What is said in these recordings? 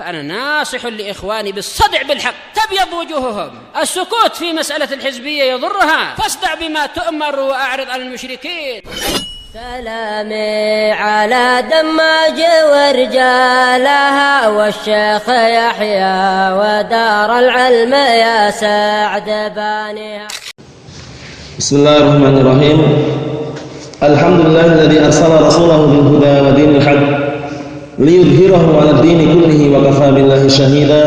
فأنا ناصح لإخواني بالصدع بالحق تبيض وجوههم. السكوت في مسألة الحزبية يضرها، فاصدع بما تؤمر وأعرض عن المشركين. سلامي على دماج ورجالها والشيخ يحيى ودار العلم يا سعد بانيها. بسم الله الرحمن الرحيم. الحمد لله الذي أرسل رسوله بالهدى ودين الحق ليظهره على الدين كله وكفى بالله شهيدا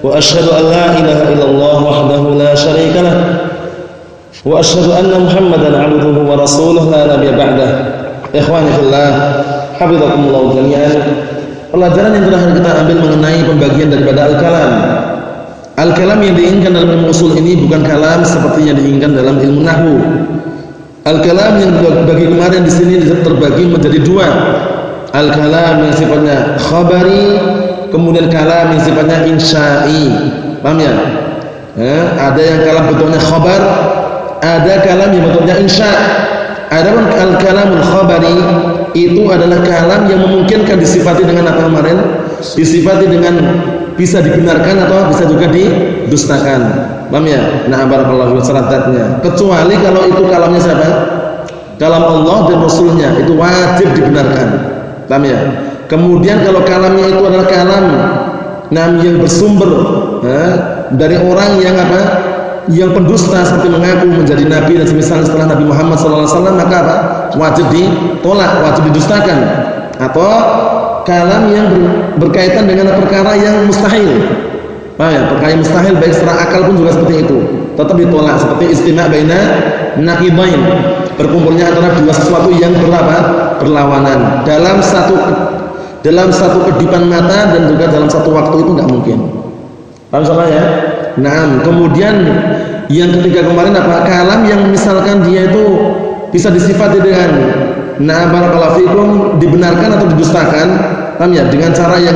وأشهد أن لا إله إلا الله وحده لا شريك له وأشهد أن محمدا عبده ورسوله لا نبي بعده. Ikhwani fillah, hafizakumullah jami'an. Pelajaran yang terakhir kita ambil mengenai pembagian daripada al-kalam. Al-kalam yang diinginkan dalam ilmu usul ini bukan kalam seperti yang diinginkan dalam ilmu nahwu. Al-kalam yang dibagi kemarin di sini terbagi menjadi dua. Al-kalam yang sifatnya khabari, kemudian kalam yang sifatnya insya'i. Paham ya? Ada yang kalam bentuknya khabar, ada kalam yang bentuknya insya'. Adapun al-kalamul khabari itu adalah kalam yang memungkinkan disifati dengan apa kemarin? Disifati dengan bisa dibenarkan atau bisa juga didustakan. Paham ya? Nah, barakallahu fiikum syaratnya. Kecuali kalau itu kalamnya siapa? Kalam Allah dan Rasulnya, itu wajib dibenarkan. Paham ya? Kemudian kalau kalamnya itu adalah kalam yang bersumber dari orang yang apa? Yang pendusta seperti mengaku menjadi nabi dan semisal setelah Nabi Muhammad SAW, maka apa? Wajib ditolak, wajib didustakan. Atau kalam yang berkaitan dengan perkara yang mustahil. Paham ya? Perkara yang mustahil baik secara akal pun juga seperti itu, tetap ditolak. Seperti istima' baina naqidain, berkumpulnya antara dua sesuatu yang berlawanan dalam satu kedipan mata dan juga dalam satu waktu, itu tidak mungkin. Paham salah ya? Nah, kemudian yang ketiga kemarin apa? Kalam yang misalkan dia itu bisa disifati dengan barakallahu fikum dibenarkan atau didustakan. Paham ya? Dengan cara yang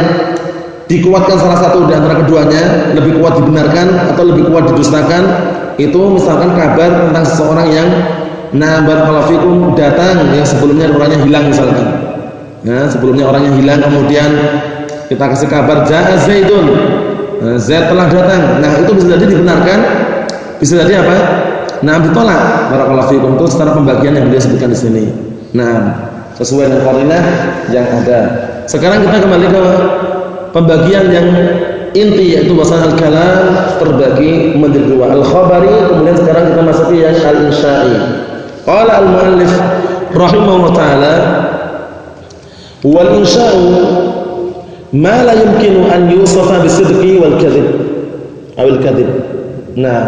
dikuatkan salah satu di antara keduanya, lebih kuat dibenarkan atau lebih kuat didustakan. Itu misalkan kabar tentang seseorang yang barakallahu fikum datang yang sebelumnya orangnya hilang misalkan. Nah, sebelumnya orangnya hilang, kemudian kita kasih kabar ja'a Zaidun, Zaid telah datang. Nah, itu bisa jadi dibenarkan, bisa jadi apa? Ditolak. Barakallahu fikum. Itu secara pembagian yang beliau sebutkan di sini. Nah, sesuai dengan qarinah yang ada. Sekarang kita kembali ke pembagian yang inti, yaitu bahasa al-kalam terbagi menjadi dua, al-khabari, kemudian sekarang kita masuki yang al-insya'i. Qala al-muallif rahimahullah ta'ala, wal insya'u ma la yumkinu an yusafa bisidqi wal kadhib aw al kadhib. Nah,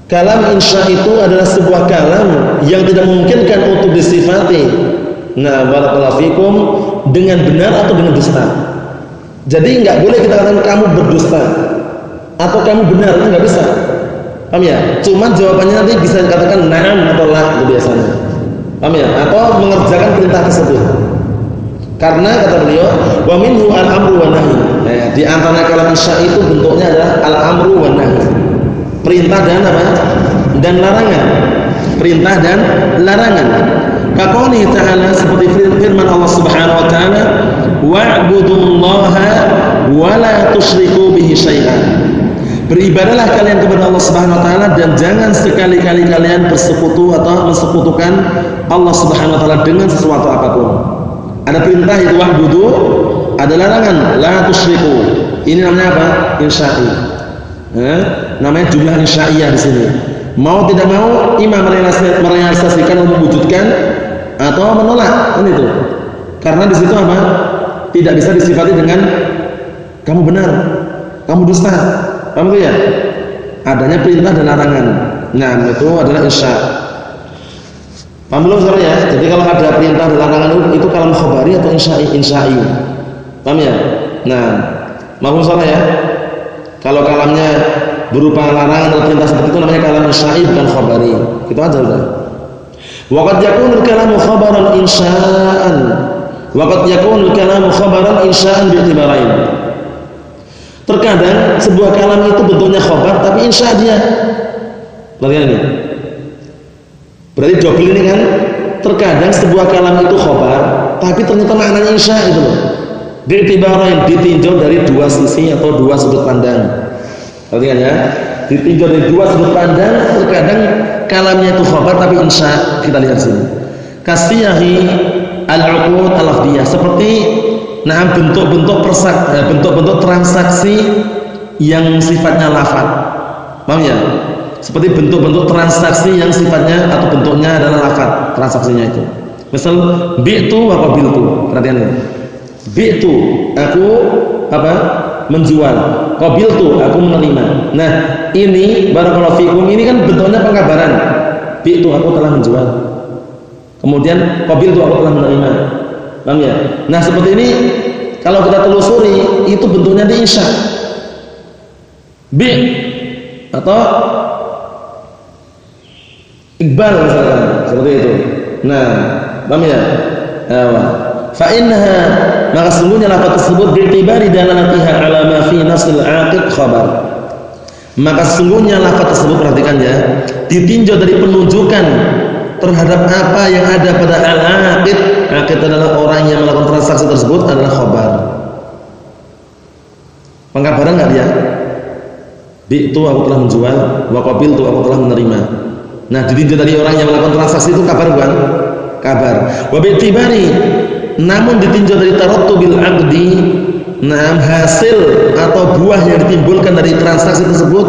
kalam insya itu adalah sebuah kalam yang tidak memungkinkan untuk disifati barakallahu fikum dengan benar atau dengan dusta. Jadi enggak boleh kita katakan kamu berdusta atau kamu benar, itu enggak bisa. Paham ya? Cuman jawabannya nanti bisa dikatakan na'am atau la, itu biasanya. Paham ya? Atau mengerjakan perintah tersebut. Karena kata beliau, wa minhu al-amru wa nahy. Nah, di antara kalam insya itu bentuknya adalah al-amru wa nahy. Perintah dan apa? Dan larangan. Perintah dan larangan. Kaqouli ta'ala, seperti firman Allah Subhanahu wa taala, wa'budullaha wa la tusyriku bihi syai'an. Beribadahlah kalian kepada Allah Subhanahu wa taala dan jangan sekali-kali kalian bersekutu atau mensekutukan Allah Subhanahu wa taala dengan sesuatu apapun. Ada perintah itu wa'budu, ada larangan la tusyriku. Ini namanya apa? Insya'i. Namanya jumlah insya'iyah di sini. Mau tidak mau imam merealisasikan atau mewujudkan atau menolak, kan itu. Karena di situ apa? Tidak bisa disifati dengan kamu benar, kamu dusta. Paham itu ya? Adanya perintah dan larangan. Nah, itu adalah insya'. Paham belum saudara ya? Jadi kalau ada perintah dan larangan itu kalam khabari atau insya'i. Paham ya? Nah, mahfum saudara ya? Kalau kalamnya berupa larangan atau perintah seperti itu namanya kalam insya'i, bukan khabari. Itu aja udah. Wa qad yakunul kalamu khabaran insya'an. Wa qad yakunul kalamu khabaran insya'an bi'tibarain. Terkadang sebuah kalam itu bentuknya khabar tapi insya' dia. Perhatikan ini. Berarti double ini kan, terkadang sebuah kalam itu khobar tapi ternyata maknanya insya itu loh. Bi'tibarain, ditinjau dari dua sisi atau dua sudut pandang. Perhatikan ya, ditinjau dari dua sudut pandang. Terkadang kalamnya itu khabar tapi insya. Kita lihat sini. Kasiyahi al-uqud al-lafdiyah, seperti bentuk-bentuk transaksi yang sifatnya lafaz. Paham ya? Seperti bentuk-bentuk transaksi yang sifatnya atau bentuknya adalah lafaz transaksinya itu. Misal bi'tu wa qabiltu. Perhatikan ya. Bi'tu, aku menjual. Qabiltu, aku menerima. Nah, ini barakallahu fikum, ini kan bentuknya pengkabaran. Bi'tu, aku telah menjual. Kemudian qabiltu, aku telah menerima. Paham ya? Nah, seperti ini kalau kita telusuri itu bentuknya di insya. Bi' atau Iqbal misalkan, seperti itu. Nah, paham ya? Fa innaha, maka sesungguhnya lafaz tersebut bi'tibari dalalatiha ala ma fi nafsil aqid khabar. Maka sesungguhnya lafaz tersebut, perhatikan ya, ditinjau dari penunjukan terhadap apa yang ada pada al-aqid. Aqid adalah orang yang melakukan transaksi tersebut adalah khabar. Pengkabaran enggak dia? Bi'tu, aku telah menjual, wa qabiltu, aku telah menerima. Nah, ditinjau dari orang yang melakukan transaksi itu kabar bukan? Kabar. Wa bi'tibari, namun ditinjau dari tarattubil aqdi, hasil atau buah yang ditimbulkan dari transaksi tersebut,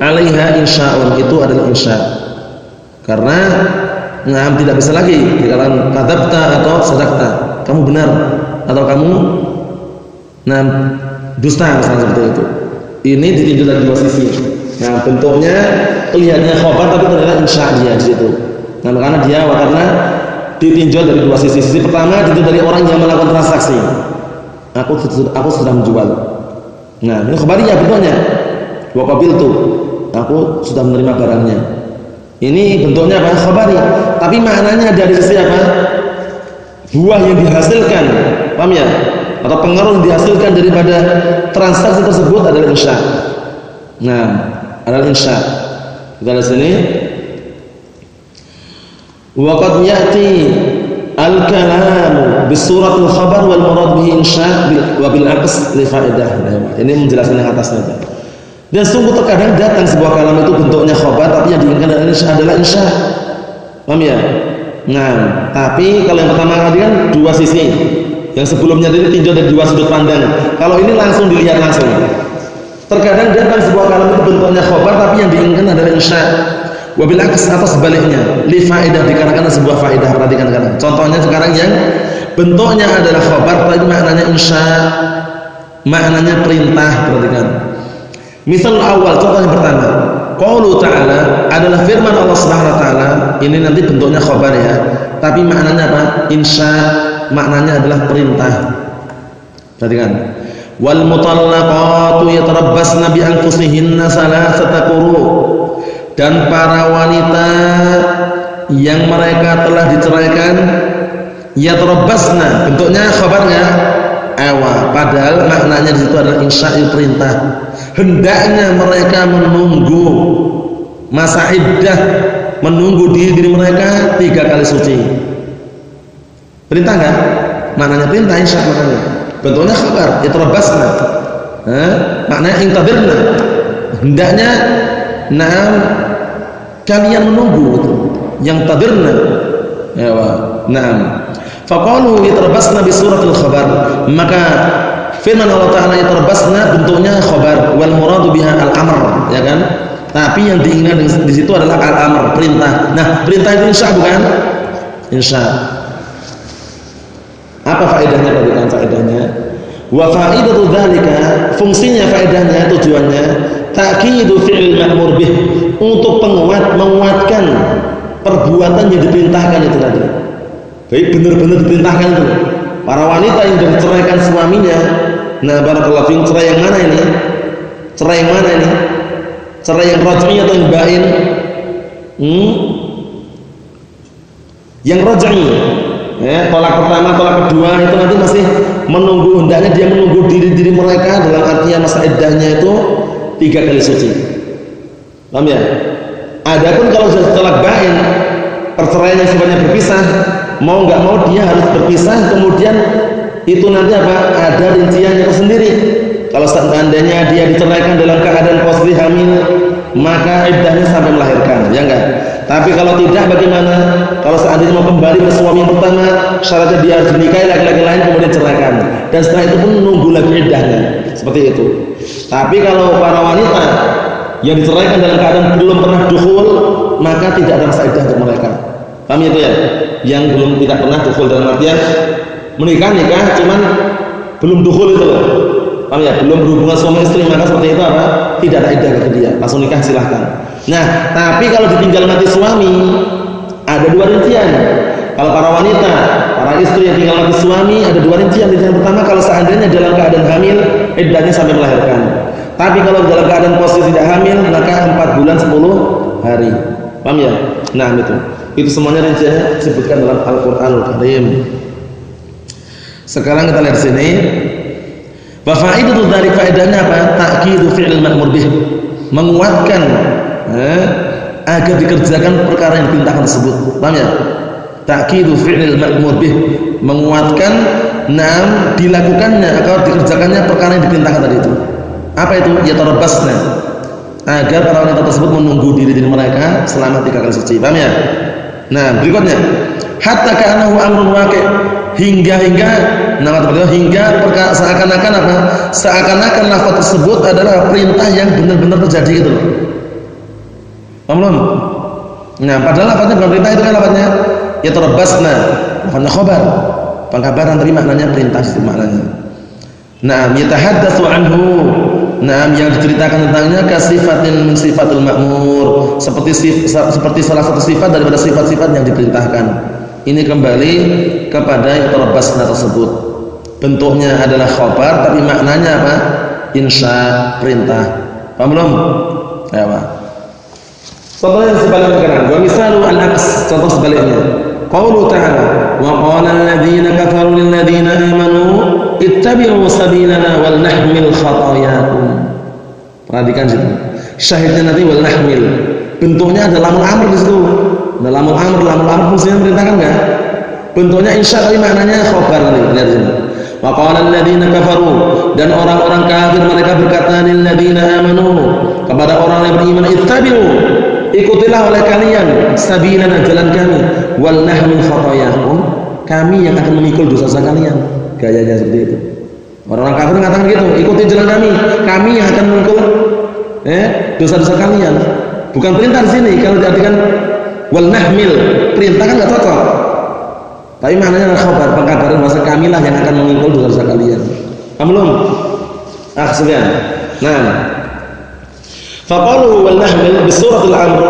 alaiha insya'un, itu adalah insya. Karena tidak bisa lagi dikatakan kadzabta atau sadaqta, kamu benar atau kamu dusta, misalnya seperti itu. Ini ditinjau dari dua sisi. Nah, bentuknya kelihatannya khabar tapi ternyata insya dia di situ. Nah, karena ditinjau dari dua sisi. Sisi pertama ditinjau dari orang yang melakukan transaksi. Aku sudah menjual. Nah, ini khabariyah bentuknya. Wa qabiltu, aku sudah menerima barangnya. Ini bentuknya apa? Khabari. Tapi maknanya dari sisi apa? Buah yang dihasilkan. Paham ya? Atau pengaruh yang dihasilkan daripada transaksi tersebut adalah insya. Nah, adalah insya. Kita lihat sini. Waqad ya'ti al-kalamu bisuratil khabar wal murad bihi insya wa bil aqs li faedah. Ini menjelaskan yang atasnya itu. Dan sungguh terkadang datang sebuah kalam itu bentuknya khabar tapi yang diinginkan adalah insya. Paham ya? Nah, tapi kalau yang pertama tadi kan dua sisi. Yang sebelumnya tadi tinjau dari dua sudut pandang. Kalau ini langsung dilihat langsung. Terkadang datang sebuah kalam itu bentuknya khabar tapi yang diinginkan adalah insya. Wabil aqs, atau sebaliknya, li faedah, dikarenakan sebuah faedah. Perhatikan sekarang. Contohnya sekarang yang bentuknya adalah khabar tapi maknanya insya, maknanya perintah. Perhatikan. Misal awal, contoh yang pertama, qaulu ta'ala adalah firman Allah Subhanahu wa taala. Ini nanti bentuknya khabar ya, tapi maknanya apa? Insya, maknanya adalah perintah. Perhatikan. Wal mutallaqatu yatarabbasna bi anfusihinna salasata quru. Dan para wanita yang mereka telah diceraikan, yatarabbasna, bentuknya khabarnya padahal maknanya di situ adalah insya, perintah. Hendaknya mereka menunggu masa iddah, menunggu diri mereka 3 kali suci. Perintah enggak? Maknanya perintah, insya maknanya. Bentuknya khabar, yatarabbasna. Maknanya intadirna. Hendaknya kalian menunggu itu. Yang tadirna. Faqalu yatarabbasna bi suratil khabar. Maka firman Allah Ta'ala yatarabbasna bentuknya khabar, wal muradu biha al-amr, ya kan? Tapi yang diinginkan di situ adalah al-amr, perintah. Nah, perintah itu insya bukan? Insya. Apa faedahnya? Perhatikan faedahnya. Wa faidatu dzalika, fungsinya, faedahnya, tujuannya ta'kidu fi'il ma'mur bih, untuk menguatkan perbuatan yang diperintahkan itu tadi. Baik, benar-benar diperintahkan itu. Para wanita yang menceraikan suaminya, nah barakallahu fiikum, cerai yang mana ini? Cerai yang mana ini? Cerai yang raj'i atau yang bain? Yang raj'i. Tolak pertama, tolak kedua itu nanti masih menunggu, hendaknya dia menunggu diri mereka, dalam artinya masa iddahnya itu 3 kali suci. Paham ya? Adapun kalau sudah tolak bain, perceraian yang sifatnya berpisah, mau nggak mau dia harus berpisah, kemudian itu nanti apa? Ada rinciannya tersendiri. Kalau seandainya dia diceraikan dalam keadaan posisi hamil, maka iddahnya sampai melahirkan, ya enggak? Tapi kalau tidak bagaimana? Kalau seandainya mau kembali ke suami yang pertama, syaratnya dia harus dinikahi laki-laki lain kemudian ceraikan. Dan setelah itu pun nunggu lagi iddahnya. Seperti itu. Tapi kalau para wanita yang diceraikan dalam keadaan belum pernah dukhul, maka tidak ada masa iddah untuk mereka. Paham itu ya? Yang belum tidak pernah dukhul dalam artian nikah cuman belum dukhul itu loh. Paham ya? Belum berhubungan suami istri, maka seperti itu apa? Tidak ada iddah bagi dia. Langsung nikah silahkan. Nah, tapi kalau ditinggal mati suami, ada dua rincian. Kalau para wanita, para istri yang tinggal mati suami, ada dua rincian. Rincian pertama, kalau seandainya dalam keadaan hamil, iddahnya sampai melahirkan. Tapi kalau dalam keadaan posisi tidak hamil, maka 4 bulan 10 hari. Paham ya? Nah, itu semuanya rinciannya disebutkan dalam Al-Qur'anul Karim. Sekarang kita lihat sini. Wa faidatu dzalik, faedahnya apa? Ta'kidu fi'il ma'mur bih. Menguatkan agar dikerjakan perkara yang diperintahkan tersebut. Paham ya? Ta'kidu fi'il ma'mur bih. Menguatkan dilakukannya atau dikerjakannya perkara yang diperintahkan tadi itu. Apa itu? Yatarabbasna. Agar para wanita tersebut menunggu diri mereka selama 3 kali suci. Paham ya? Nah, berikutnya, hatta ka'annahu amrun waqi', hingga seakan-akan apa? Seakan-akan lafaz tersebut adalah perintah yang benar-benar terjadi gitu loh. Paham belum? Nah, padahal lafaznya bukan perintah, itu kan lafaznya yatarabbasna, bukan khabar. Pengkabaran tadi maknanya perintah itu maknanya. Nah, yatahaddatsu anhu. Nah, yang diceritakan tentangnya kasifatin min sifatul ma'mur, seperti salah satu sifat daripada sifat-sifat yang diperintahkan. Ini kembali kepada yatarabbasna tersebut. Bentuknya adalah khabar tapi maknanya apa? Insya, perintah. Paham belum? Ya, Pak. Contoh yang sebaliknya sekarang. Wa misalu al-aqs, contoh sebaliknya. Qaulu ta'ala, wa qala alladziina kafaru lil ladziina aamanu ittabi'u sabilana wal nahmil khatayakum. Perhatikan situ. Syahidnya nanti wal nahmil. Bentuknya ada lamul amr di situ. Ada lamul amr fungsinya merintahkan enggak? Bentuknya insya tapi maknanya khabar nih. Lihat sini. Wa qala alladziina kafaru, dan orang-orang kafir mereka berkata lil ladziina aamanu, kepada orang yang beriman, ittabi'u, ikutilah oleh kalian sabilana, jalan kami, wal nahmil khatayakum, kami yang akan memikul dosa-dosa kalian. Gayanya seperti itu. Orang-orang kafir mengatakan gitu, ikuti jalan kami yang akan memikul dosa-dosa kalian. Bukan perintah di sini. Kalau diartikan wal nahmil, perintah kan enggak cocok. Tapi maknanya adalah khabar, pengkabaran bahwa kamilah yang akan memikul dosa-dosa kalian. Paham belum? Sekalian. Nah, faqalu wal nahmil bi suratil amr,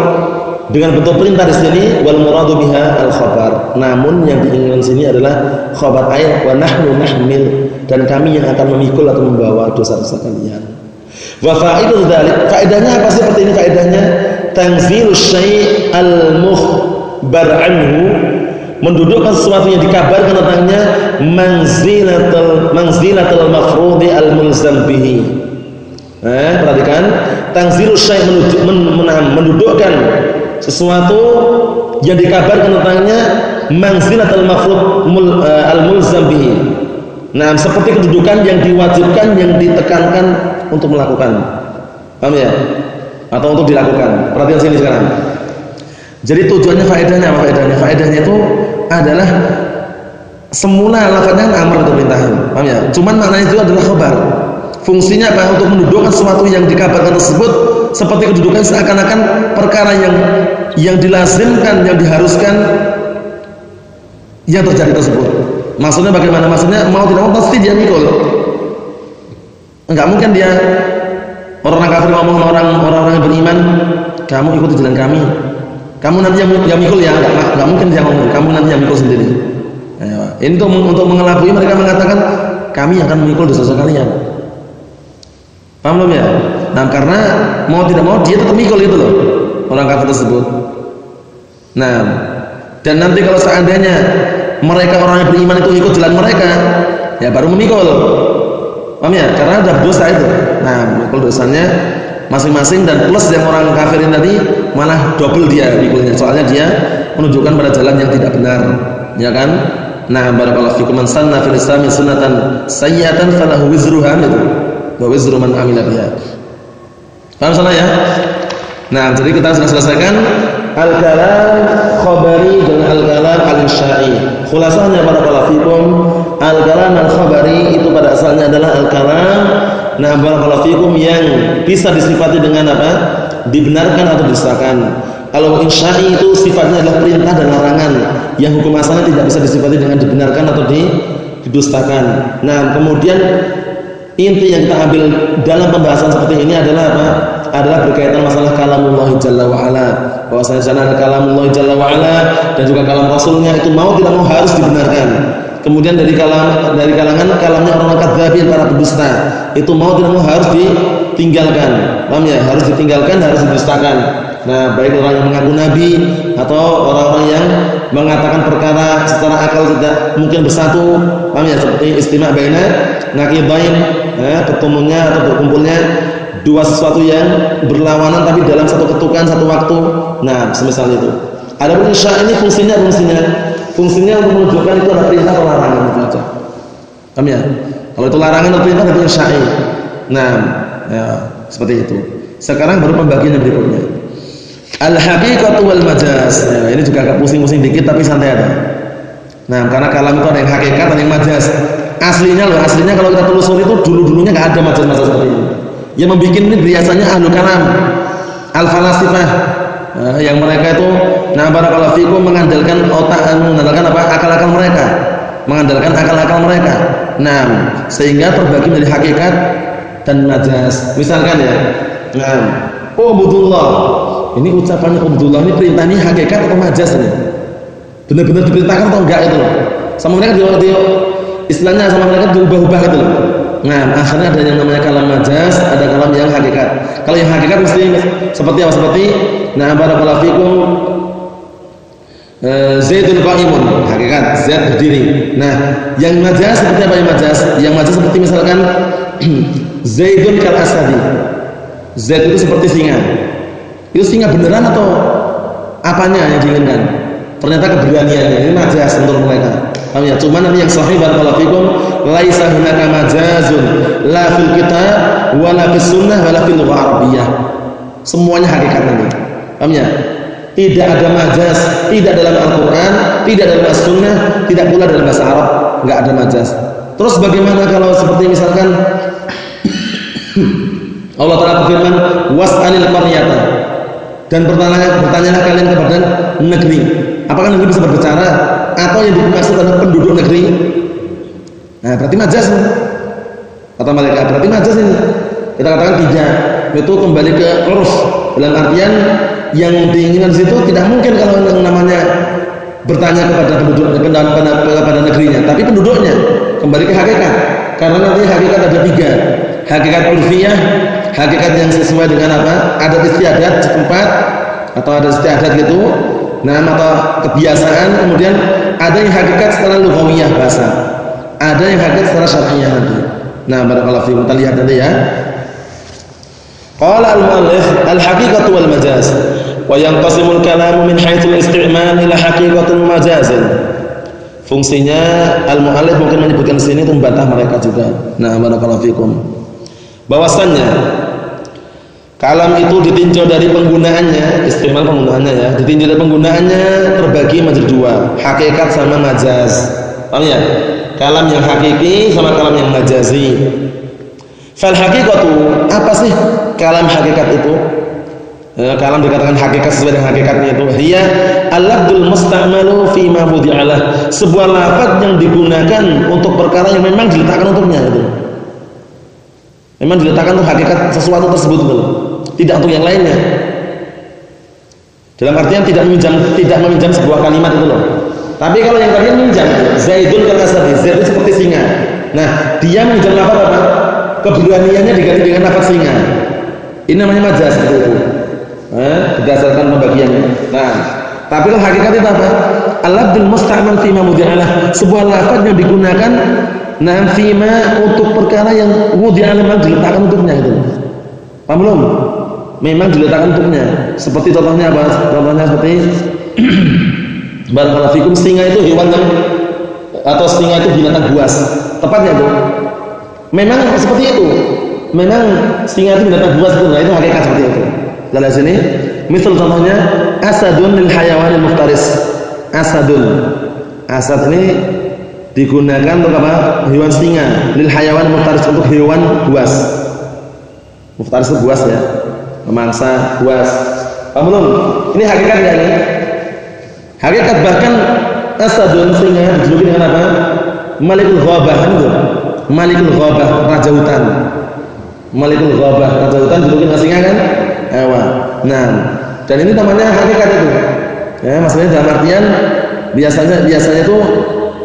dengan bentuk perintah di sini, wal muradu biha al khabar. Namun yang diinginkan sini adalah khabar ayat, wa nahnu nahmil, dan kami yang akan memikul atau membawa dosa-dosa kalian. Wa fa'idu dzalik, faedahnya apa sih seperti ini faedahnya? Tanzilus syai' al mukhbar anhu, mendudukkan sesuatu yang dikabarkan tentangnya, manzilatul mafrudi al mulzam bihi. Perhatikan, tanzilus syai' mendudukkan sesuatu yang dikabarkan tentangnya, manzilatul mafrud al mulzam bihi. Nah, seperti kedudukan yang diwajibkan, yang ditekankan untuk melakukan. Paham ya? Atau untuk dilakukan. Perhatikan sini sekarang. Jadi tujuannya faedahnya apa faedahnya? Faedahnya itu adalah semula lafaznya amr atau perintah. Paham ya? Cuman maknanya itu adalah khabar. Fungsinya apa? Untuk mendudukkan sesuatu yang dikabarkan tersebut seperti kedudukan seakan-akan perkara yang dilazimkan, yang diharuskan yang terjadi tersebut. Maksudnya bagaimana? Maksudnya mau tidak mau pasti dia mikul. Enggak mungkin dia orang kafir ngomong sama orang-orang yang beriman, kamu ikuti jalan kami. Kamu nanti yang mikul ya, enggak mungkin dia ngomong, kamu nanti yang mikul sendiri. Nah, ini untuk mengelabui mereka mengatakan kami akan memikul dosa-dosa kalian. Paham belum ya? Nah, karena mau tidak mau dia tetap mikul itu loh, orang kafir tersebut. Nah, dan nanti kalau seandainya mereka orang yang beriman itu ikut jalan mereka, ya baru memikul. Paham ya? Karena ada dosa itu. Nah, mikul dosanya masing-masing, dan plus yang orang kafirin tadi malah double dia mikulnya. Soalnya dia menunjukkan pada jalan yang tidak benar, ya kan? Nah, barakallahu fikum, man sanna fil Islam sunnatan sayyi'atan falahu wizruha wa wizru man amila biha. Paham salah ya? Nah, jadi kita sudah selesaikan al-kalam khabari dan al-kalam al-insya'i. Khulasahnya barakallahu fikum, al-kalam al-khabari itu pada asalnya adalah al-kalam, nah barakallahu fikum, yang bisa disifati dengan apa? Dibenarkan atau didustakan. Kalau insya'i itu sifatnya adalah perintah dan larangan, yang hukum asalnya tidak bisa disifati dengan dibenarkan atau didustakan. Nah, kemudian inti yang kita ambil dalam pembahasan seperti ini adalah apa? Adalah berkaitan masalah kalamullah jalla wa ala. Bahwasanya kalamullah jalla wa ala dan juga kalam Rasulnya itu mau tidak mau harus dibenarkan. Kemudian dari kalangan kalamnya orang kadzdzabin, para pendusta, itu mau tidak mau harus ditinggalkan. Paham ya? Harus ditinggalkan, harus didustakan. Nah, baik orang yang mengaku nabi atau orang-orang yang mengatakan perkara secara akal tidak mungkin bersatu, paham ya? Seperti istima' baina naqidain, bertemunya atau berkumpulnya dua sesuatu yang berlawanan tapi dalam satu ketukan satu waktu. Nah, semisal itu. Adapun insya' ini fungsinya untuk menunjukkan itu ada perintah atau larangan itu aja. Paham ya? Kalau itu larangan atau perintah itu insya'. Nah, ya, seperti itu. Sekarang baru pembagian yang berikutnya. Al-haqiqatu wal majaz. Nah, ini juga agak pusing-pusing dikit tapi santai aja. Nah, karena kalam itu ada yang hakikat, ada yang majaz. Aslinya kalau kita telusuri itu dulu-dulunya enggak ada majaz-majaz seperti ini. Yang membuat ini biasanya ahlul kalam, al-falasifah, yang mereka itu barakallahu fikum mengandalkan akal-akal mereka. Nah, sehingga terbagi menjadi hakikat dan majaz. Misalkan ya, ubudullah. Ini ucapannya ubudullah ini perintah ini hakikat atau majaz ini? Benar-benar diperintahkan atau enggak itu? Sama mereka istilahnya sama mereka diubah-ubah gitu loh. Nah, akhirnya ada yang namanya kalam majaz, ada kalam yang hakikat. Kalau yang hakikat mesti seperti apa? Seperti barakallahu fikum, Zaidun qa'imun, hakikat Zaid berdiri. Nah, yang majaz seperti apa yang majaz? Yang majaz seperti misalkan Zaidun kal asadi. Zaid itu seperti singa. Itu singa beneran atau apanya yang diinginkan? Ternyata keberaniannya, ini majaz menurut mereka. Paham ya? Cuma nanti yang sahih barakallahu fikum, laisa hunaka majazun la fil kitab wala fis sunnah wala fil lughah arabiyyah. Semuanya hakikat nanti. Paham ya? Tidak ada majaz, tidak dalam Al-Qur'an, tidak dalam As-Sunnah, tidak pula dalam bahasa Arab, enggak ada majaz. Terus bagaimana kalau seperti misalkan Allah Ta'ala berfirman, was'alil qaryata, dan bertanyalah kalian kepada negeri. Apakah negeri bisa berbicara? Atau yang dimaksud adalah penduduk negeri? Nah, berarti majaz. Kata mereka, berarti majaz ini. Kita katakan tidak. Itu kembali ke uruf. Dalam artian yang diinginkan di situ tidak mungkin kalau yang namanya bertanya kepada penduduk kepada negerinya, tapi penduduknya. Kembali ke hakikat. Karena nanti hakikat ada tiga. Hakikat urfiyah, hakikat yang sesuai dengan apa? Adat istiadat setempat atau ada istiadat gitu. Nah, atau kebiasaan. Kemudian ada yang hakikat secara lughawiyah bahasa. Ada yang hakikat secara syar'iyyah nanti. Nah, barakallahu fiikum, kita lihat nanti ya. Qala al-mu'allif al-haqiqatu wal majaz wa yanqasimul kalamu min haitsul isti'mal ila haqiqatin majazin. Fungsinya al-mu'allif mungkin menyebutkan di sini untuk membantah mereka juga. Nah, barakallahu fiikum. Bahwasannya kalam itu ditinjau dari penggunaannya, istimal penggunaannya ya, ditinjau dari penggunaannya terbagi menjadi dua, hakikat sama majaz. Paham ya? Kalam yang hakiki sama kalam yang majazi. Fal haqiqatu, apa sih kalam hakikat itu? Kalam dikatakan hakikat sesuai dengan hakikatnya itu. Hiya al-lafdzul musta'malu fi ma wudi'alah. Sebuah lafaz yang digunakan untuk perkara yang memang diletakkan untuknya itu. Memang diletakkan untuk hakikat sesuatu tersebut itu. Tidak untuk yang lainnya. Dalam artian tidak meminjam sebuah kalimat itu loh. Tapi kalau yang kalian minjam, Zaidun kal asadi, Zaid itu seperti singa. Nah, dia minjam lafaz apa? Keberaniannya diganti dengan lafaz singa. Ini namanya majaz seperti itu. Berdasarkan pembagiannya. Nah, tapi kalau hakikat itu apa? Al-lafdzul musta'mal fi ma wudi'alah, sebuah lafaz yang digunakan fima untuk perkara yang wudi'alah memang diletakkan untuknya itu. Paham belum? Memang diletakkan untuknya. Seperti contohnya apa? Contohnya seperti barakallahu fikum, singa itu hewan yang atau singa itu binatang buas. Tepatnya itu. Memang seperti itu. Memang singa itu binatang buas itu. Nah, itu hakikat seperti itu. Lihat sini. Misal contohnya asadun lil hayawanil muftaris. Asadun. Asad ini digunakan untuk apa? Hewan singa. Lil hayawan muftaris, untuk hewan buas. Muftaris itu buas ya. Memangsa buas. Paham belum? Ini hakikat enggak nih? Hakikat, bahkan asadun singa dijuluki dengan apa? Malikul ghabah itu. Malikul ghabah, raja hutan. Malikul ghabah, raja hutan dijuluki dengan singa kan? Ewa. Nah, dan ini namanya hakikat itu. Ya, maksudnya dalam artian biasanya itu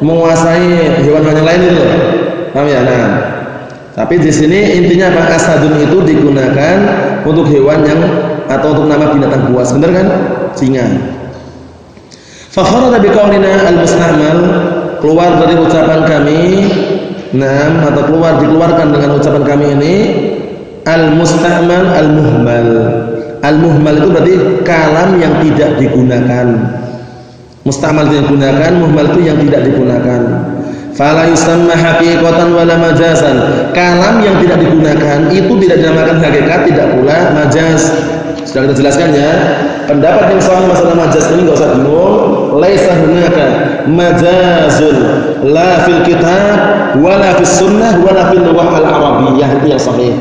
menguasai hewan-hewan yang lain itu. Paham ya? Nah, tapi di sini intinya apa? Asadun itu digunakan untuk hewan yang atau untuk nama binatang buas, benar kan? Singa. Fa kharaja bi qaulina al-musta'mal, keluar dari ucapan kami, nah, atau dikeluarkan dengan ucapan kami ini al-musta'mal al-muhmal. Al-muhmal itu berarti kalam yang tidak digunakan. Musta'mal yang digunakan, muhmal itu yang tidak digunakan. Fala yusamma haqiqatan wala majazan. Kalam yang tidak digunakan itu tidak dinamakan hakikat, tidak pula majaz. Sudah kita jelaskan ya. Pendapat yang sahih masalah majaz ini enggak usah bingung. Laisa hunaka majazun la fil kitab wala fis sunnah wala fil lughah al-arabiyyah, itu yang sahih.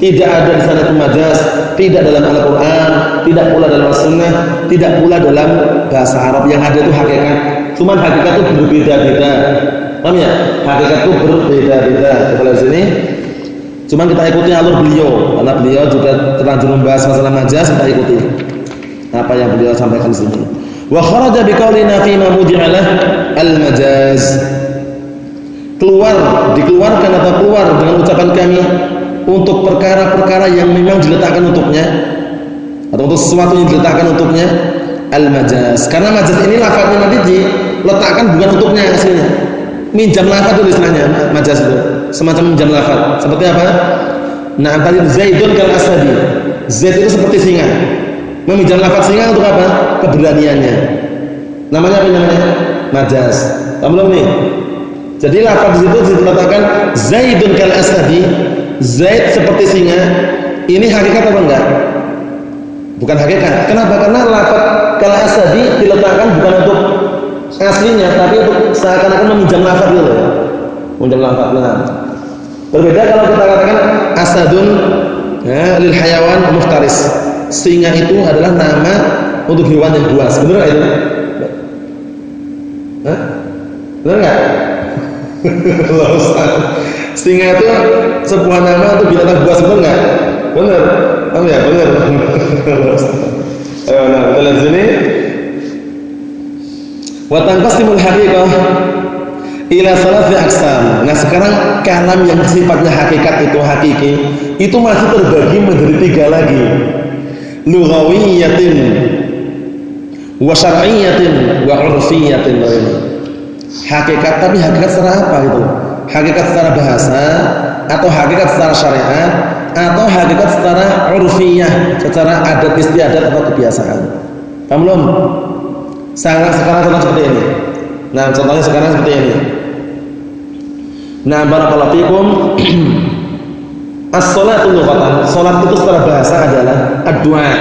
Tidak ada di sana itu majaz, tidak dalam Al-Qur'an, tidak pula dalam As-Sunnah, tidak pula dalam bahasa Arab. Yang ada itu hakikat. Cuman hakikat itu berbeda-beda. Paham ya? Hakikat itu berbeda-beda. Kita lihat sini. Cuman kita ikuti alur beliau, karena beliau juga terlanjur membahas masalah majaz, kita ikuti apa yang beliau sampaikan di sini. Wa kharaja biqaulina fi ma mudi'alah al-majaz. Dikeluarkan atau keluar dengan ucapan kami untuk perkara-perkara yang memang diletakkan untuknya, atau untuk sesuatu yang diletakkan untuknya al-majaz. Karena majaz ini lafaznya nanti diletakkan bukan untuknya aslinya. Minjam lafaz itu istilahnya majaz itu. Semacam minjam lafaz. Seperti apa? Nah, tadi Zaidun kal asadi. Zaid itu seperti singa. Meminjam lafaz singa untuk apa? Keberaniannya. Namanya apa namanya? Majaz. Paham belum nih? Jadi lafaz di situ diletakkan Zaidun kal asadi. Zaid seperti singa. Ini hakikat atau enggak? Bukan hakikat. Kenapa? Karena lafaz kal asadi diletakkan bukan untuk aslinya, tapi untuk seakan-akan meminjam lafaz gitu. Meminjam lafaz. Nah, berbeda kalau kita katakan asadun ya, lil hayawan muftaris. Singa itu adalah nama untuk hewan yang buas. Benar enggak itu? Hah? Benar enggak? Singa itu sebuah nama untuk binatang buas, benar enggak? Benar. Oh ya, benar. Ayo, nah, kita lihat sini. Wa tanqasimul haqiqah ila salasi aqsam. Nah, sekarang kalam yang sifatnya hakikat itu hakiki, itu masih terbagi menjadi 3 lagi. Lughawiyatin wa syar'iyyatin wa 'urfiyyatin. Hakikat, tapi hakikat secara apa itu? Hakikat secara bahasa, atau hakikat secara syariat, atau hakikat secara 'urfiyyah, secara adat istiadat atau kebiasaan. Paham belum? Sekarang contoh seperti ini. Nah, contohnya sekarang seperti ini. Nah, barakallahu fikum. As-shalatu lughatan. Salat itu secara bahasa adalah ad-du'a.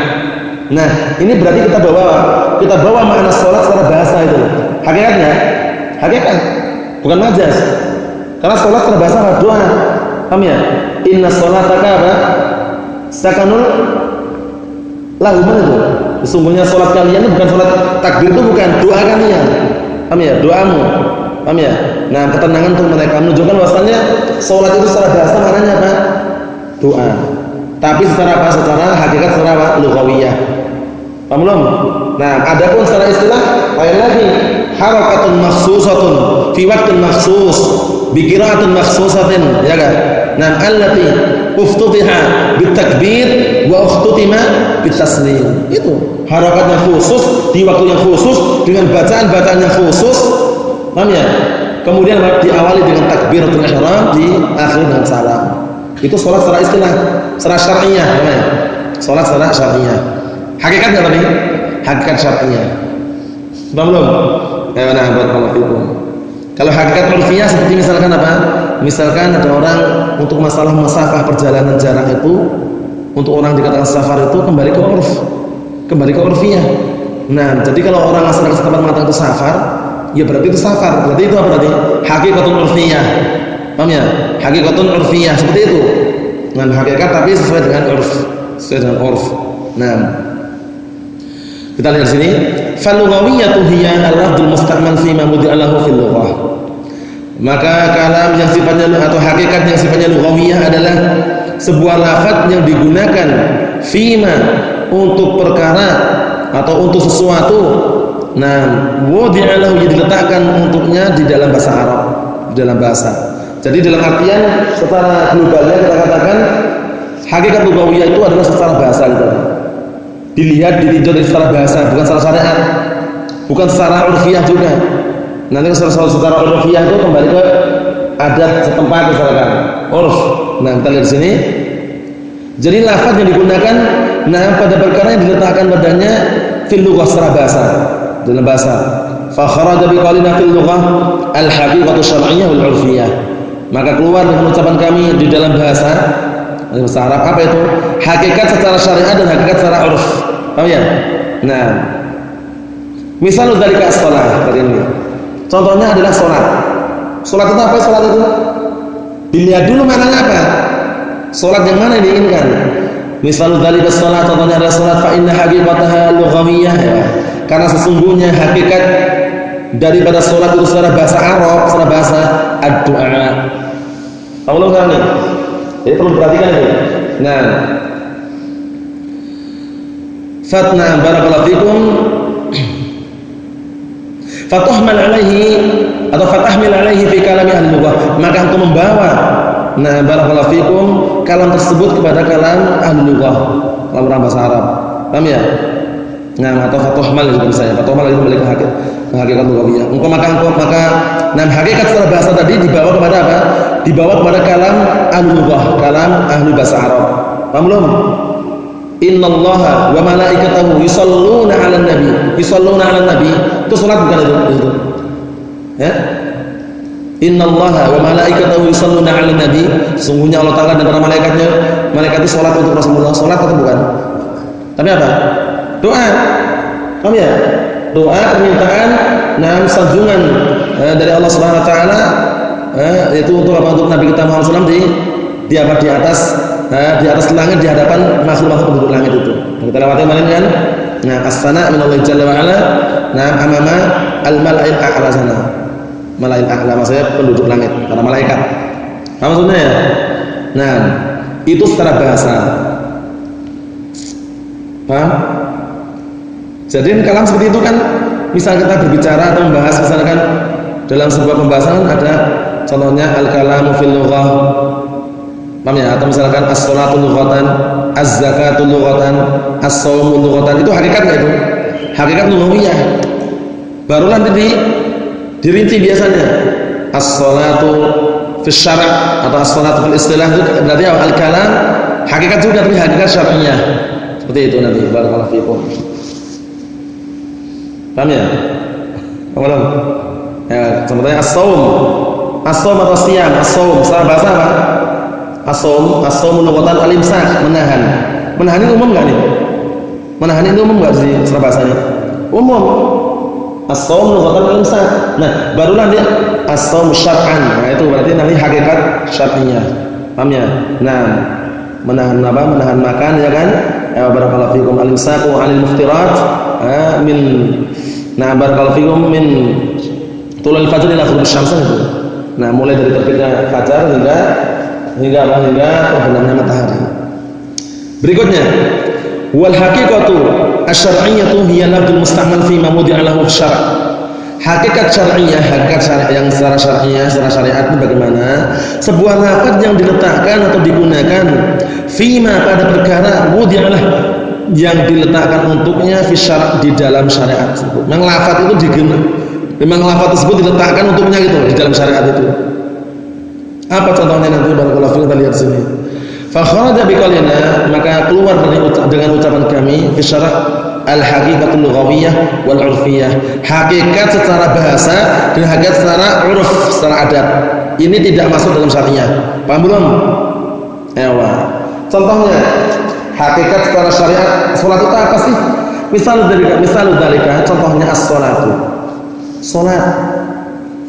Nah, ini berarti kita bawa makna salat secara bahasa itu. Hakikatnya hakikat, bukan majaz. Karena salat secara bahasa adalah doa. Paham ya? Inna sholata apa? Sakanul lahum itu. Sesungguhnya salat kalian itu bukan salat takbir, itu bukan doa kalian. Paham ya? Doamu. Paham ya? Nah, ketenangan untuk mereka, menunjukkan bahwasanya salat itu secara bahasa maknanya apa? Doa. Tapi secara apa? Secara hakikat, secara apa? Lughawiyah. Paham belum? Nah, adapun secara istilah lain lagi. Harakatun makhsusatun fi waqtin makhsus bi qira'atin makhsusatin, ya kan? Nah, allati uftutiha bitakbir wa ukhtutima bitaslim. Itu harakat yang khusus di waktu yang khusus dengan bacaan-bacaan yang khusus. Paham ya? Kemudian diawali dengan takbiratul ihram, diakhiri dengan salam. Itu salat secara istilah, secara syar'iyyah namanya. Salat secara syar'iyyah. Hakikatnya tadi hakikat syar'iyyah. Paham belum? Nah, barakallahu fikum. Kalau hakikat urfiyah seperti misalkan apa? Misalkan ada orang untuk masalah masafah perjalanan jarak itu, untuk orang dikatakan safar itu kembali ke urf, kembali ke urfiyah. Nah, jadi kalau orang masyarakat setempat mengatakan itu safar, ya berarti itu safar. Berarti itu apa berarti? Hakikatun urfiyah. Paham ya? Hakikatun urfiyah seperti itu. Dengan hakikat tapi sesuai dengan urf, sesuai dengan urf. Nah, kita lihat di sini, fal-lughawiyatu hiya al-lafdzul musta'mal fi ma mudi'a lahu fil lughah. Maka kalam yang sifatnya atau hakikat yang sifatnya lughawiyah adalah sebuah lafaz yang digunakan fima untuk perkara atau untuk sesuatu. Nah, wudi'a lahu diletakkan untuknya di dalam bahasa Arab, di dalam bahasa. Jadi dalam artian secara globalnya kita katakan hakikat lughawiyah itu adalah secara bahasa gitu. Dilihat ditinjau dari secara bahasa, bukan secara syariat, bukan secara urfiyah juga. Nanti secara urfiyah itu kembali ke adat setempat misalkan urf. Nah, kita lihat di sini. Jadi lafaz yang digunakan pada perkara yang diletakkan padanya fil lughah secara bahasa, dalam bahasa. Fa kharaja bi qalina fil lughah al haqiqatu syar'iyyah wal urfiyah. Maka keluar dengan ucapan kami di dalam bahasa Arab apa itu? Hakikat secara syariat dan hakikat secara urf. Paham ya? Nah, misal dari as-shalah tadi ini. Contohnya adalah salat. Salat itu apa? Salat itu dilihat dulu maknanya apa? Salat yang mana yang diinginkan? Misal dari as-shalah contohnya adalah salat fa inna haqiqataha lughawiyah. Ya. Karena sesungguhnya hakikat daripada salat itu secara bahasa Arab, secara bahasa ad-du'a. Tahu belum sekarang nih? Jadi perlu perhatikan ini. Nah, fatna barakallahu fikum. Fatuhmal alaihi atau fatahmil alaihi fi kalami ahli lughah. Maka engkau membawa barakallahu fikum kalam tersebut kepada kalam ahli lughah, kalam orang bahasa Arab. Paham ya? Nah, atau fatuhmal juga bisa ya. Fatuhmal itu kembali ke hakikat lughawiyah. Maka hakikat secara bahasa tadi dibawa kepada apa? Dibawa kepada kalam ahli lughah, kalam ahli bahasa Arab. Paham belum? Innallaha wa malaikatahu yusholluna 'alan nabi. Yusholluna 'alan nabi. Itu salat bukan itu? Ya? Innallaha wa malaikatahu yusholluna 'alan nabi. Sungguhnya Allah Taala dan para malaikatnya, malaikat itu salat untuk Rasulullah. Salat atau bukan? Tapi apa? Doa. Paham ya? Doa permintaan sanjungan dari Allah Subhanahu wa taala yaitu untuk apa? Untuk Nabi kita Muhammad SAW di atas langit di hadapan makhluk-makhluk penduduk langit itu. Kita lewati kemarin kan? Nah, as-sana min Allah Jalla wa Ala, amama al-mala'il a'la sana. Mala'il a'la maksudnya penduduk langit, para malaikat. Apa maksudnya ya? Nah, itu secara bahasa. Paham? Jadi kalam seperti itu kan, misal kita berbicara atau membahas misalkan dalam sebuah pembahasan ada contohnya al-kalamu fil lughah. Paham ya? Atau misalkan as-salatu lughatan, az-zakatu lughatan, as-shaumu lughatan, itu hakikat enggak itu? Hakikat lughawiyah. Baru nanti dirinci biasanya. As-salatu fil syara' atau as-salatu fil istilah itu berarti al-kalam hakikat juga tapi hakikat syar'iyyah. Seperti itu nanti barakallahu fiikum. Paham ya? Paham? Ya, contohnya as-shaum. As-shaum atau siyam, as-shaum secara bahasa apa? As-shaum lughatan al-imsak, menahan. Menahan ini umum enggak nih? Menahan ini umum enggak sih secara bahasanya? Umum. As-shaum lughatan al-imsak. Nah, barulah dia as-shaum syar'an. Nah, itu berarti nanti hakikat syar'iyyah. Paham ya? Nah, menahan apa? Menahan makan ya kan? Ya barakallahu fikum al-imsaku 'anil muftirat min barakallahu fikum min tulul fajr ila ghurub syams itu. Nah, mulai dari terbitnya fajar hingga terbenamnya matahari. Berikutnya, wal haqiqatu asy-syar'iyyatu hiya lafdzul musta'mal fi ma mudi'a lahu syara'. Hakikat syar'iyyah, hakikat yang secara syar'iyyah, secara syariat itu bagaimana? Sebuah lafaz yang diletakkan atau digunakan fima pada perkara mudi'alah yang diletakkan untuknya fi syara' di dalam syariat tersebut. Memang lafaz itu memang lafaz tersebut diletakkan untuknya gitu di dalam syariat itu. Apa contohnya nanti barakallahu fiikum, kita lihat sini. Fa kharaja biqaulina, maka keluar dengan ucapan kami fi syarah al-haqiqatul lughawiyyah wal 'urfiyyah. Hakikat secara bahasa dan hakikat secara uruf, secara adat. Ini tidak masuk dalam syariah. Paham belum? Ewa. Contohnya, hakikat secara syariat, salat itu apa sih? Misal dzalika, contohnya as-salatu. Salat.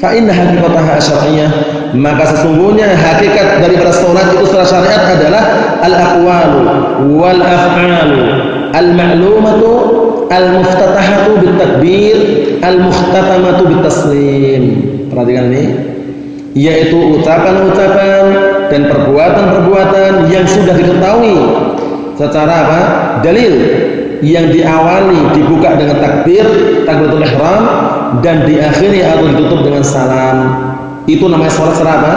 Fa inna haqiqataha syar'iyyah, maka sesungguhnya hakikat daripada salat itu secara syariat adalah al-aqwalu wal af'alu al-ma'lumatu al-muftatahatu bit-takbir al-mukhtatamatu bit-taslim. Perhatikan ini, yaitu ucapan-ucapan dan perbuatan-perbuatan yang sudah diketahui secara apa? Dalil, yang diawali dibuka dengan takbir, takbiratul ihram, dan diakhiri atau ditutup dengan salam. Itu namanya salat secara apa?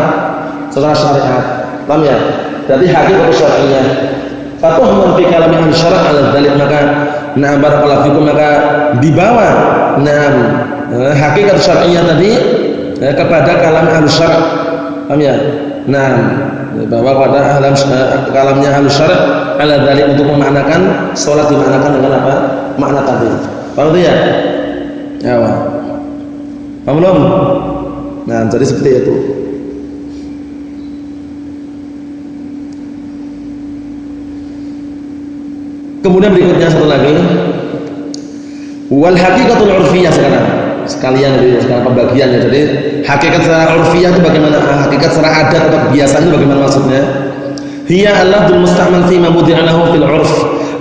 Secara syariat. Paham ya? Jadi hakikat syar'iyyah. Fatuhman fi kalami ahli syara' ala dzalik, maka na'am barakallahu fikum, maka dibawa na'am hakikat syar'iyyah tadi kepada kalam ahli syara'. Paham ya? Na'am, bahwa pada kalamnya ahli syara' ala dzalik untuk memaknakan salat dimaknakan dengan apa? Makna tadi. Paham ya? Ya. Paham belum? Nah, jadi seperti itu. Kemudian berikutnya satu lagi, wal haqiqatul 'urfiyyah sekarang. Sekalian jadi sekarang pembagiannya. Jadi hakikat secara 'urfiyyah itu bagaimana? Hakikat secara adat atau kebiasaan itu bagaimana maksudnya? Hiya al-lafzul musta'mal fi ma wudi'a lahu fil 'urf,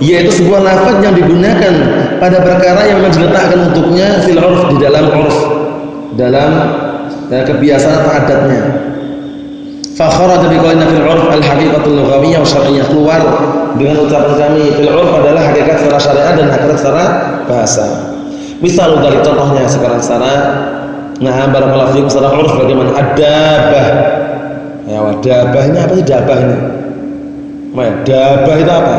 yaitu sebuah lafaz yang digunakan pada perkara yang memang diletakkan untuknya fil 'urf, di dalam 'urf, dalam kebiasaan atau adatnya. Fa kharaja bi qaulina fil 'urf al-haqiqatul lughawiyyah wa syar'iyyah, keluar dengan ucapan kami fil 'urf adalah hakikat secara syariat dan hakikat secara bahasa. Misal dari contohnya sekarang secara barakallahu fikum secara 'urf bagaimana? Ad-dabah. Ya, dabah ini apa sih dabah ini? Dabah itu apa?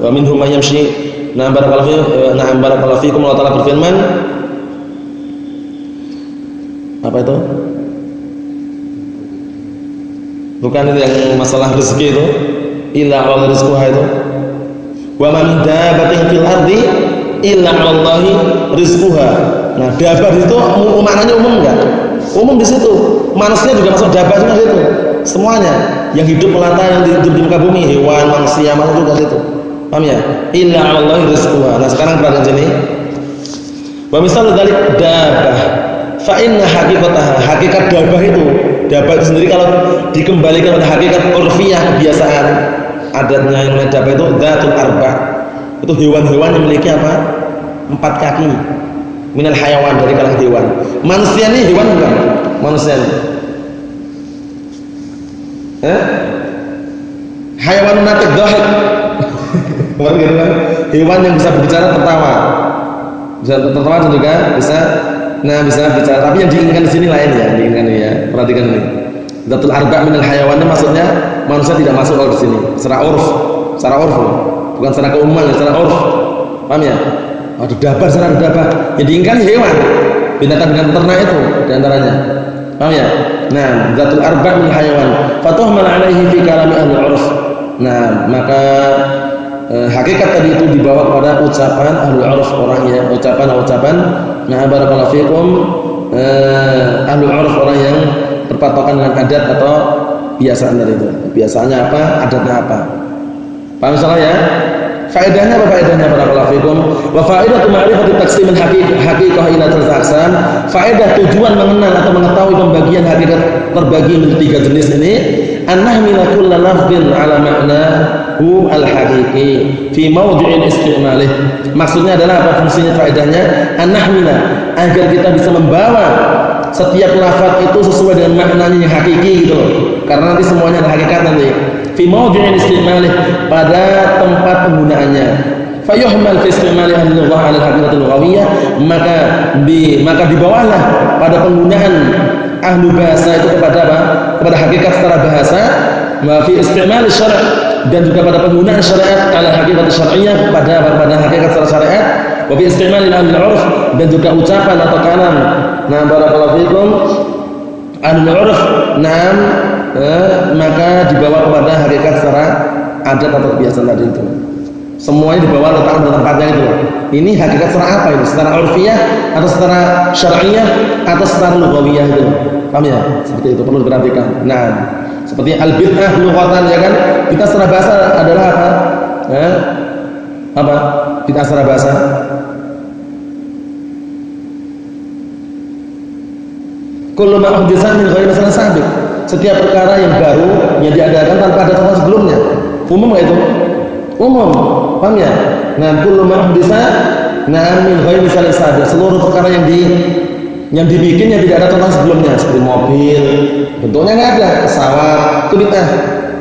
Wa minhum may yamshi. Barakallahu fikum, Allah Ta'ala berfirman, apa itu? Bukan itu yang masalah rezeki itu, illa 'ala rizquha itu. Wa ma min dabbatin fil ardi illa 'ala Allahi rizquha. Nah, dabah itu maknanya umum enggak? Umum di situ. Manusia juga masuk dabah juga di situ. Semuanya yang hidup melata, yang hidup di muka bumi, hewan, manusia, masuk juga di situ. Paham ya? Illa 'ala Allahi rizquha. Nah, sekarang perhatikan sini. Wa misal dzalik dabah. Fa inna haqiqataha, hakikat dabah itu sendiri kalau dikembalikan pada hakikat urfiyah, kebiasaan adatnya yang namanya dabah itu dzatul arba'. Itu hewan-hewan yang memiliki apa? 4 kaki. Minal hayawan, dari kalangan hewan. Manusia ini hewan bukan? Manusia ini. Hayawan natiq dhahik. Hewan yang bisa berbicara, tertawa. Bisa tertawa dan juga bisa bicara, tapi yang diinginkan di sini lain ya, diinginkan ini ya. Perhatikan ini. Dzatul arba' minal hayawan, maksudnya manusia tidak masuk kalau di sini. Secara urf, bukan secara keumuman, secara urf. Paham ya? Ada dabah, secara dabah. Yang diinginkan hewan, binatang ternak itu di antaranya. Paham ya? Nah, dzatul arba' minal hayawan. Fatuhmal 'alaihi fi kalami ahli 'urf. Nah, maka hakikat tadi itu dibawa kepada ucapan ahli 'urf, orang yang ucapan barakallahu fikum, ahli 'urf, orang yang berpatokan dengan adat atau kebiasaan dari itu. Biasanya apa, adatnya apa. Paham salah ya? Faedahnya apa faedahnya barakallahu fikum? Wa faedatu ma'rifati taqsimil haqiqah ila thalathah aqsam. Faedah tujuan mengenal atau mengetahui pembagian hakikat terbagi menjadi 3 jenis ini, annahmila kulla lafdhin ala ma'nahu al-haqiqi fi mawdi'in isti'malih. Maksudnya adalah apa fungsinya, faedahnya? Annahmila, agar kita bisa membawa setiap lafaz itu sesuai dengan maknanya yang hakiki gitu loh. Karena nanti semuanya ada hakikat nanti. Fi mawdi'in isti'malih, pada tempat penggunaannya. Fa yuhmal fi isti'mali ahli lughah 'ala al-haqiqatul lughawiyyah, maka dibawalah pada penggunaan ahli bahasa itu kepada apa? Kepada hakikat secara bahasa, wa fi isti'mali syara', dan juga pada penggunaan syariat 'ala haqiqatul syar'iyyah, pada hakikat secara syariat, wa fi isti'mali ahli 'urf, dan juga ucapan atau kalam. Nah, barakallahu fikum, ahli 'urf, maka dibawa kepada hakikat secara adat atau kebiasaan tadi itu. Semuanya dibawa letakkan pada tempatnya itu. Ini hakikat secara apa ini? Secara urfiyah atau secara syar'iyah atau secara lughawiyah itu? Paham ya? Seperti itu perlu diperhatikan. Nah, seperti al-bid'ah lughatan ya kan? Bid'ah secara bahasa adalah apa? Apa? Bid'ah secara bahasa. Kullu ma uhditsa min ghairi masalah sabiq. Setiap perkara yang baru yang diadakan tanpa ada contoh sebelumnya. Umum enggak itu? Umum. Paham ya? Nah, kullu ma uhditsa min ghairi masalah sabiq. Seluruh perkara yang dibikin yang tidak ada contoh sebelumnya, seperti mobil, bentuknya enggak ada, pesawat, itu bid'ah.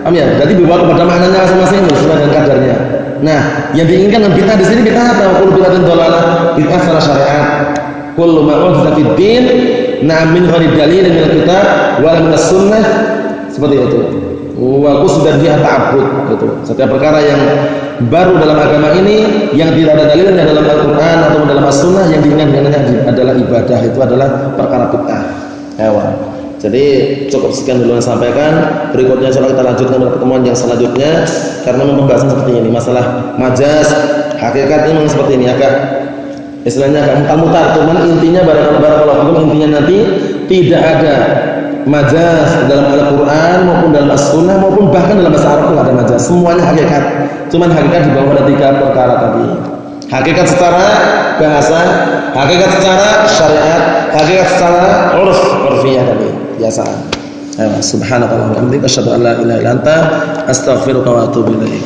Paham ya? Jadi dibawa kepada maknanya masing-masing sesuai dengan kadarnya. Nah, yang diinginkan dengan bid'ah di sini bid'ah apa? Kullu bid'atin dhalalah, bid'ah secara syariat. Kullu ma uhditsa fid din min ghairi dalil min al-kitab wa min as-sunnah, seperti itu. Wa qusdan biha ta'abbud, gitu. Setiap perkara yang baru dalam agama ini yang tidak ada dalilnya dalam Al-Qur'an atau dalam As-Sunnah yang diinginkan adalah ibadah, itu adalah perkara bid'ah. Jadi cukup sekian dulu yang sampaikan. Berikutnya insyaallah kita lanjutkan pada pertemuan yang selanjutnya karena pembahasan seperti ini, masalah majaz, hakikat ini seperti ini agak istilahnya agak mutar-mutar, cuman intinya barakallahu fikum, intinya nanti tidak ada majaz dalam Al-Quran maupun dalam As-Sunnah maupun bahkan dalam bahasa Arab tidak ada majaz, semuanya hakikat. Cuman hakikat dibawa pada 3 perkara tadi. Hakikat secara bahasa, hakikat secara syariat, hakikat secara urfiyah tadi, biasaan. Subhanallah wa bihamdika asyhadu an la ilaha illa anta astaghfiruka wa atubu ilaik.